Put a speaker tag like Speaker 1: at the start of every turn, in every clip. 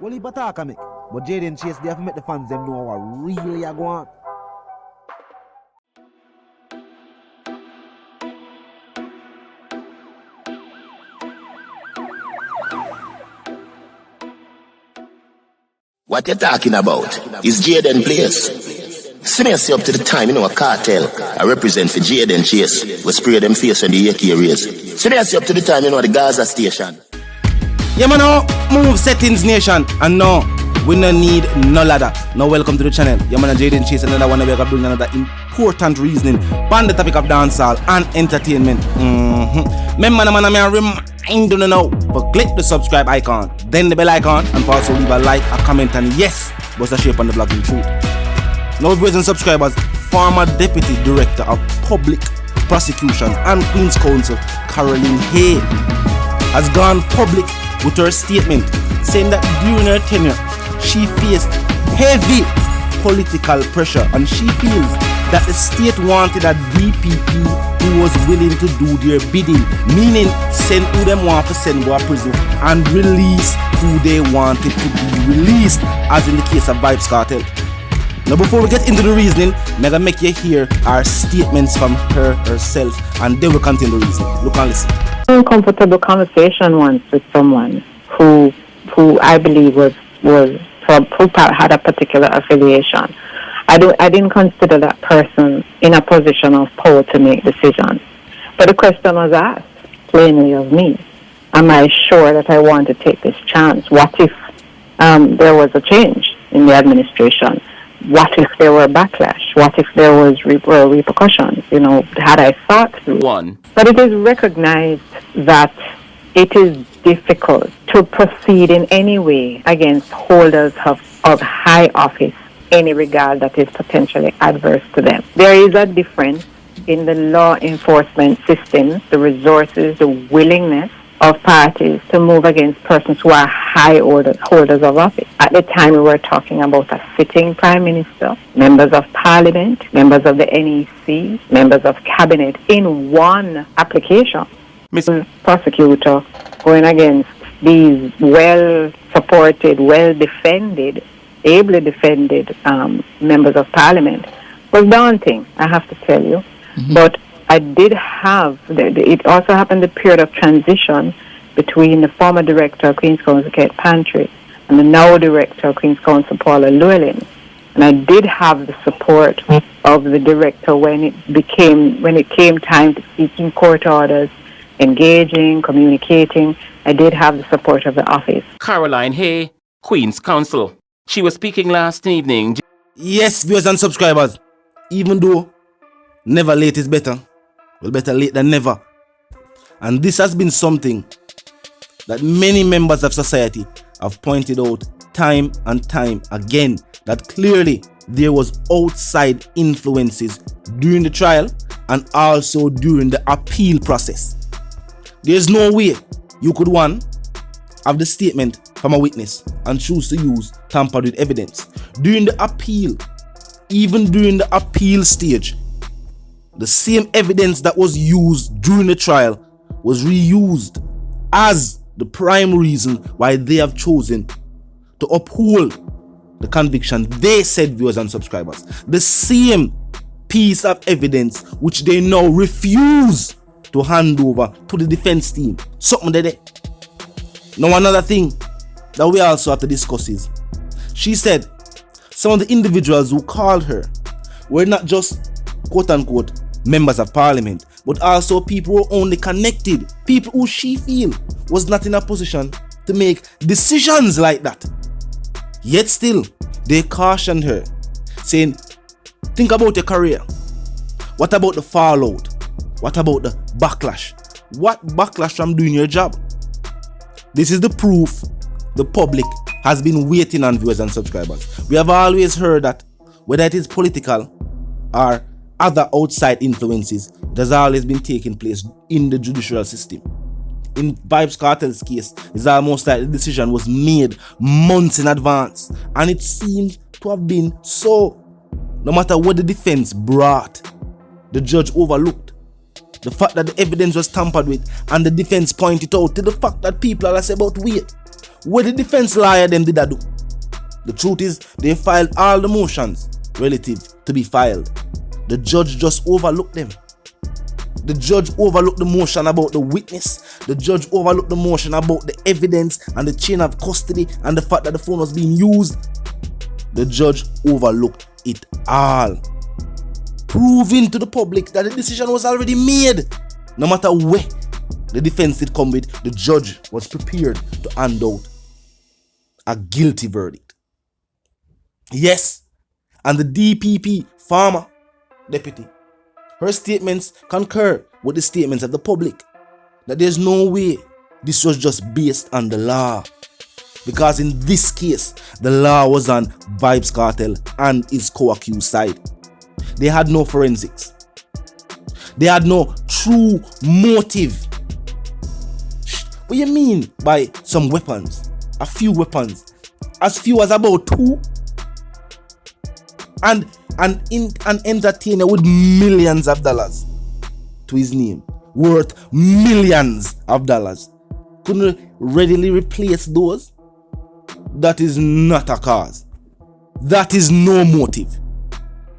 Speaker 1: Well, he attack me. But Jaden Chase, they have to make the fans them know what really are going on.
Speaker 2: What you talking about is Jaden Place. See me up to the time, a cartel. I represent for Jaden Chase. We spray them face on the AK race. See me up to the time, the Gaza station.
Speaker 3: Yeah, man, no move settings nation. And no, we no need no ladder. No, welcome to the channel. Yeah, man, Jaden Chase, another one we're doing another important reasoning on the topic of dancehall and entertainment. Remember, man, I remind you now, but click the subscribe icon, then the bell icon, and also leave a like, a comment, and yes, bust a shape on the blogging truth. Now, viewers and subscribers, former Deputy Director of Public Prosecutions and Queen's Counsel, Caroline Hay, has gone public with her statement saying that during her tenure, she faced heavy political pressure and she feels that the state wanted a DPP who was willing to do their bidding, meaning send who them want to send to prison and release who they wanted to be released, as in the case of Vybz Kartel. Now, before we get into the reasoning, I'm gonna make you hear our statements from her herself, and then we'll continue the reasoning. Look and listen.
Speaker 4: Uncomfortable conversation once with someone who I believe who had a particular affiliation. I didn't consider that person in a position of power to make decisions. But the question was asked plainly of me: am I sure that I want to take this chance? What if there was a change in the administration? What if there were backlash? What if there was repercussions? Had I thought through
Speaker 3: one?
Speaker 4: But it is recognized that it is difficult to proceed in any way against holders of high office, any regard that is potentially adverse to them. There is a difference in the law enforcement systems, the resources, the willingness of parties to move against persons who are high holders of office. At the time, we were talking about a sitting prime minister, members of parliament, members of the NEC, members of cabinet in one application.
Speaker 3: Mr.
Speaker 4: Prosecutor going against these well-supported, well-defended, ably defended members of parliament was daunting, I have to tell you. But I did have, it also happened the period of transition between the former director of Queen's Counsel, Kate Pantry, and the now director of Queen's Counsel, Paula Llewellyn. And I did have the support of the director when it came time to seeking court orders, engaging, communicating. I did have the support of the office.
Speaker 5: Caroline Hay, Queen's Counsel. She was speaking last evening.
Speaker 3: Yes, viewers and subscribers, even though never late is better, well, better late than never. And this has been something that many members of society have pointed out time and time again, that clearly there was outside influences during the trial and also during the appeal process. There's no way you could, one, have the statement from a witness and choose to use tampered with evidence. During the appeal, even during the appeal stage, the same evidence that was used during the trial was reused as the prime reason why they have chosen to uphold the conviction. They said, viewers and subscribers, the same piece of evidence which they now refuse to hand over to the defense team. Something they did. Now, another thing that we also have to discuss is, she said some of the individuals who called her were not just quote unquote members of parliament, but also people who were only connected, people who she feel was not in a position to make decisions like that. Yet still, they cautioned her, saying, think about your career. What about the fallout? What about the backlash? What backlash from doing your job? This is the proof the public has been waiting on, viewers and subscribers. We have always heard that whether it is political or other outside influences, it has always been taking place in the judicial system. In Vybz Kartel's case, it's almost like the decision was made months in advance, and it seemed to have been so. No matter what the defense brought, the judge overlooked the fact that the evidence was tampered with, and the defense pointed out to the fact that people are about wait. What the defense lawyer them did that do? The truth is, they filed all the motions relative to be filed. The judge just overlooked them. The judge overlooked the motion about the witness. The judge overlooked the motion about the evidence and the chain of custody and the fact that the phone was being used. The judge overlooked it all, proving to the public that the decision was already made. No matter where the defense did come with, the judge was prepared to hand out a guilty verdict. Yes, and the DPP former deputy, her statements concur with the statements of the public that there's no way this was just based on the law. Because in this case, the law was on Vybz Kartel and his co-accused side. They had no forensics. They had no true motive. What do you mean by some weapons? A few weapons. As few as about 2? And an entertainer with millions of dollars to his name, worth millions of dollars, couldn't readily replace those? That is not a cause. That is no motive.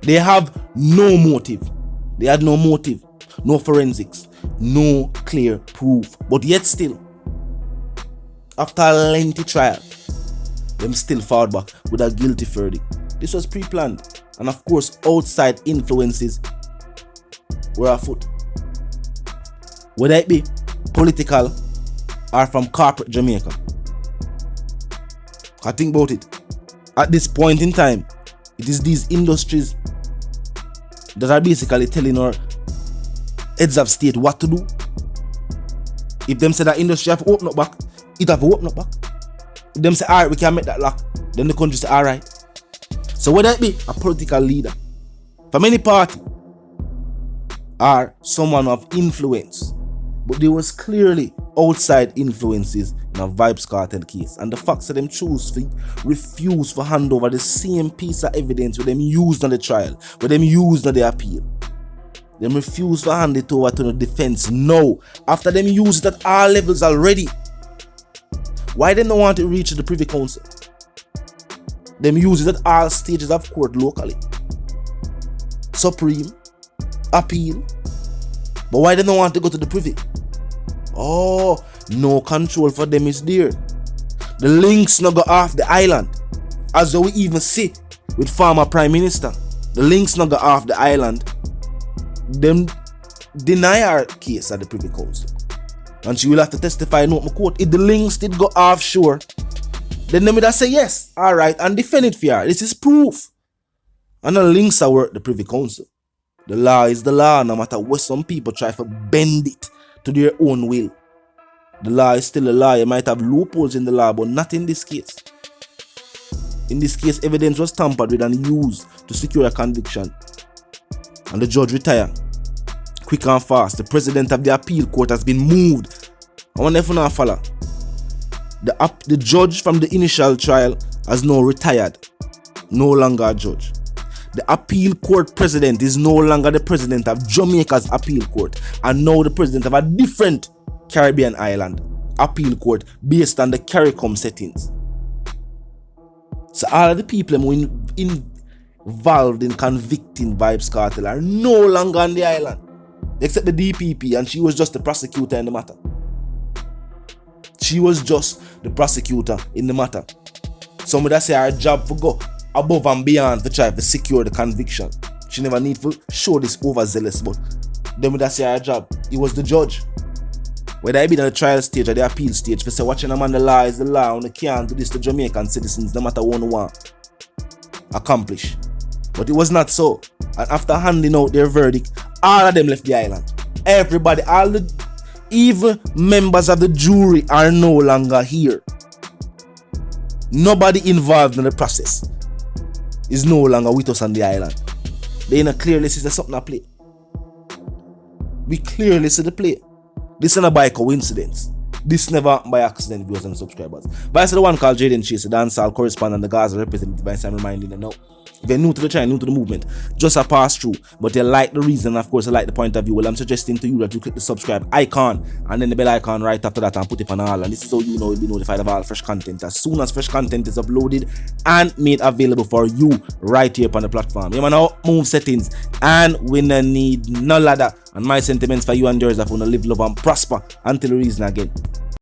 Speaker 3: They have no motive. They had no motive, no forensics, no clear proof. But yet still, after a lengthy trial, them still fought back with a guilty verdict. This was pre-planned, and of course outside influences were afoot. Whether it be political or from corporate Jamaica. I think about it. At this point in time, it is these industries that are basically telling our heads of state what to do. If them say that industry have to open up back, it have to open up back. If them say, alright, we can make that lock, then the country say, alright. So whether it be a political leader from any party or someone of influence, but there was clearly outside influences in a Vybz Kartel case, and the facts that them refuse to hand over the same piece of evidence where them used on the trial, where them used on the appeal. Them refuse to hand it over to the defense now, after them used it at all levels already. Why they don't want to reach the Privy Council? Them use it at all stages of court locally. Supreme, appeal. But why they don't want to go to the Privy? Oh, no control for them is there. The links not go off the island. As we even see with former Prime Minister. The links not go off the island. Them deny our case at the Privy Council. And she will have to testify in open court. If the links did go offshore, then they would say yes, alright, and defend it for her. This is proof. And the links are worth the Privy Council. The law is the law, no matter what some people try to bend it to their own will. The law is still a law. You might have loopholes in the law, but not in this case. In this case, evidence was tampered with and used to secure a conviction. And the judge retired. Quick and fast. The president of the appeal court has been moved. I wonder if you know follow. The judge from the initial trial has now retired. No longer a judge. The appeal court president is no longer the president of Jamaica's appeal court, and now the president of a different Caribbean island appeal court based on the CARICOM settings. So all of the people involved in convicting Vybz Kartel are no longer on the island, except the DPP, and she was just the prosecutor in the matter. She was just the prosecutor in the matter. Some would say her job for go above and beyond to try to secure the conviction. She never need to show this overzealous, but them would say her job. It was the judge. Whether I be on the trial stage or the appeal stage, for say watching a man, the law is the law, and they can't do this to Jamaican citizens, no matter what they want accomplish. But it was not so. And after handing out their verdict, all of them left the island. Everybody, even members of the jury are no longer here. Nobody involved in the process is no longer with us on the island. They clearly see there's something at play. We clearly see the play. This is not by coincidence. This never by accident, viewers and subscribers. But I said the one called Jaden Chase, the dancehall correspondent, the Gaza representative, by Sam reminding you now. If you're new to the channel, new to the movement, just a pass through, but you like the reason, of course, I like the point of view, well, I'm suggesting to you that you click the subscribe icon and then the bell icon right after that and put it on all. And this is how you know you'll be notified of all fresh content as soon as fresh content is uploaded and made available for you right here on the platform. You know, move settings, and we no need no ladder. And my sentiments for you and yours, if you want to live, love, and prosper until the reason again.